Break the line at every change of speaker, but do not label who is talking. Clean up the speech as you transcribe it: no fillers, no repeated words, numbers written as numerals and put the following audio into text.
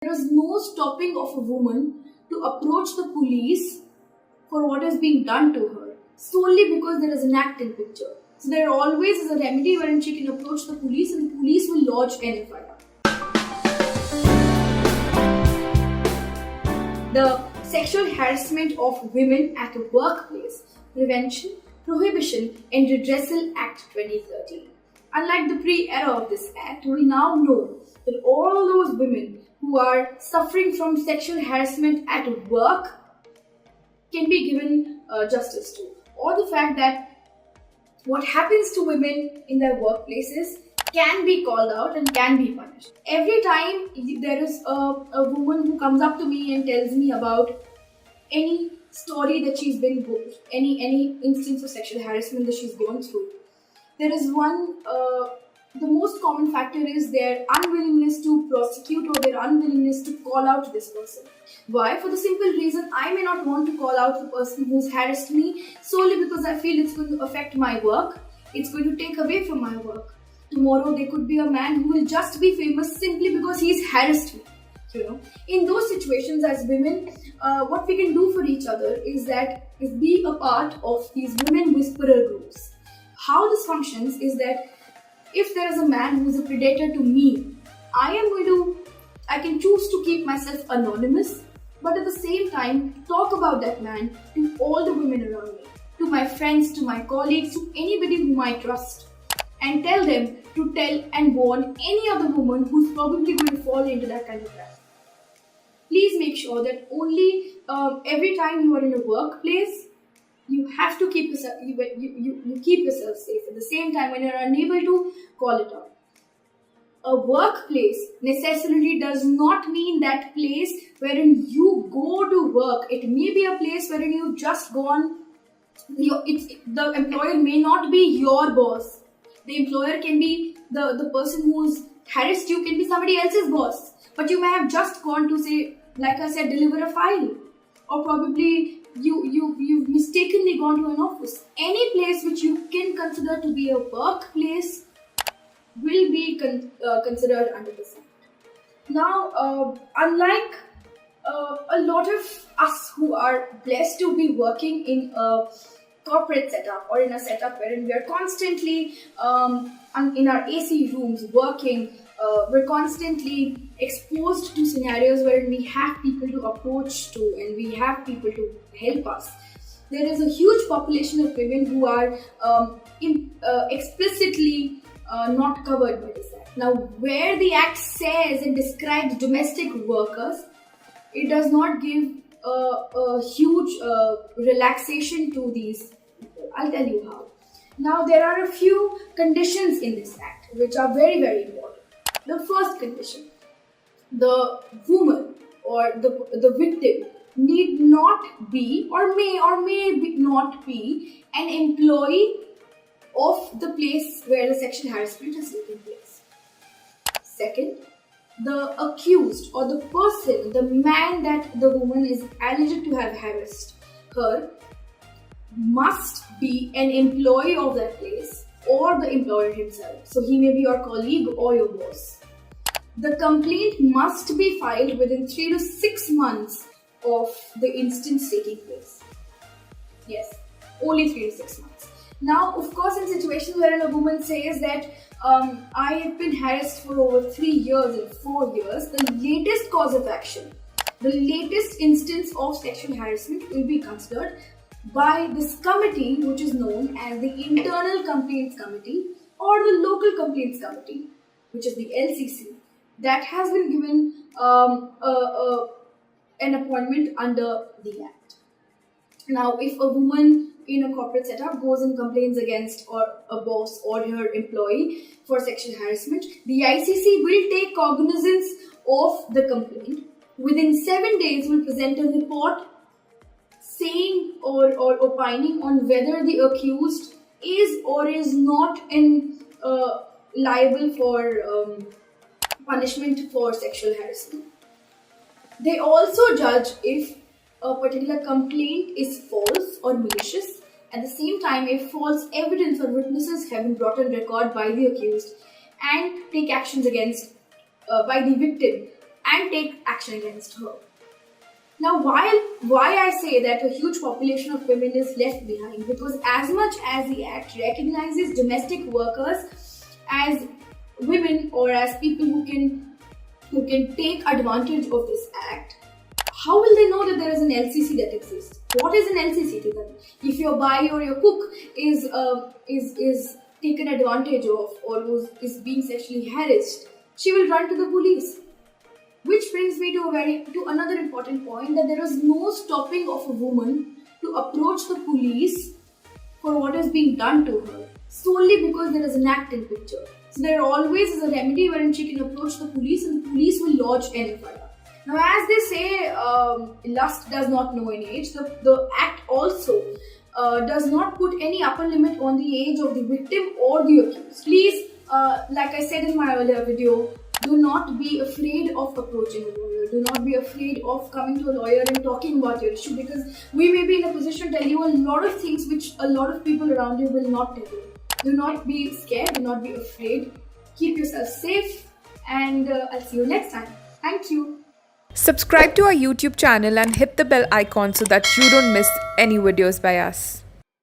There is no stopping of a woman to approach the police for what is being done to her solely because there is an act in picture. So there always is a remedy wherein she can approach the police and the police will lodge an FIR. The Sexual Harassment of Women at a Workplace Prevention, Prohibition and Redressal Act 2013. Unlike the pre-era of this act, we now know that all those women who are suffering from sexual harassment at work can be given justice to. Or the fact that what happens to women in their workplaces can be called out and can be punished. Every time there is a woman who comes up to me and tells me about any story that she's been through, any instance of sexual harassment that she's gone through, there is one, the most common factor is their unwillingness to prosecute or their unwillingness to call out this person. Why? For the simple reason, I may not want to call out the person who's harassed me solely because I feel it's going to affect my work, it's going to take away from my work. Tomorrow there could be a man who will just be famous simply because he's harassed me. In those situations as women, what we can do for each other is be a part of these women whisperer groups. How this functions is that if there is a man who is a predator to me, I can choose to keep myself anonymous, but at the same time talk about that man to all the women around me, to my friends, to my colleagues, to anybody whom I trust, and tell them to tell and warn any other woman who's probably going to fall into that kind of trap. Please make sure that only every time you are in a workplace, you have to keep yourself, you keep yourself safe. At the same time, when you're unable to, call it out. A workplace necessarily does not mean that place wherein you go to work. It may be a place wherein you've just gone. The employer may not be your boss. The employer can be the person who's harassed you, can be somebody else's boss. But you may have just gone to, say, like I said, deliver a file. Or probably you've mistakenly gone to an office. Any place which you can consider to be a workplace will be considered under this act. Now, unlike a lot of us who are blessed to be working in a corporate setup or in a setup wherein we are constantly in our AC rooms working, we're constantly exposed to scenarios wherein we have people to approach to and we have people to help us. There is a huge population of women who are explicitly not covered by this act. Now, where the act says and describes domestic workers, it does not give a huge relaxation to these people. I'll tell you how. Now, there are a few conditions in this act which are very, very important. The first condition, the woman or the victim need not be or may not be an employee of the place where the sexual harassment has taken place. Second, the accused or the person, the man that the woman is alleged to have harassed her, must be an employee of that place or the employer himself. So he may be your colleague or your boss. The complaint must be filed within 3 to 6 months of the instance taking place. Yes, only 3 to 6 months. Now, of course, in situations wherein a woman says that I have been harassed for over 3 years and 4 years, the latest cause of action, the latest instance of sexual harassment will be considered by this committee, which is known as the Internal Complaints Committee or the Local Complaints Committee, which is the LCC, that has been given an appointment under the Act. Now, if a woman in a corporate setup goes and complains against or a boss or her employee for sexual harassment, the ICC will take cognizance of the complaint. Within 7 days, will present a report saying or opining on whether the accused is or is not liable for punishment for sexual harassment. They also judge if a particular complaint is false or malicious. At the same time, if false evidence or witnesses have been brought on record by the accused, and take actions against by the victim and take action against her. Now, why I say that a huge population of women is left behind, because as much as the Act recognizes domestic workers as women or as people who can take advantage of this Act, how will they know that there is an LCC that exists? What is an LCC to them? If your buy or your cook is taken advantage of or is being sexually harassed, she will run to the police. Which brings me to another important point, that there is no stopping of a woman to approach the police for what is being done to her, solely because there is an act in picture. So there always is a remedy wherein she can approach the police and the police will lodge an FIR. Now, as they say, lust does not know an age. The act also does not put any upper limit on the age of the victim or the accused. Please, like I said in my earlier video, do not be afraid of approaching a lawyer. Do not be afraid of coming to a lawyer and talking about your issue, because we may be in a position to tell you a lot of things which a lot of people around you will not tell you. Do not be scared. Do not be afraid. Keep yourself safe, and I'll see you next time. Thank you.
Subscribe to our YouTube channel and hit the bell icon so that you don't miss any videos by us.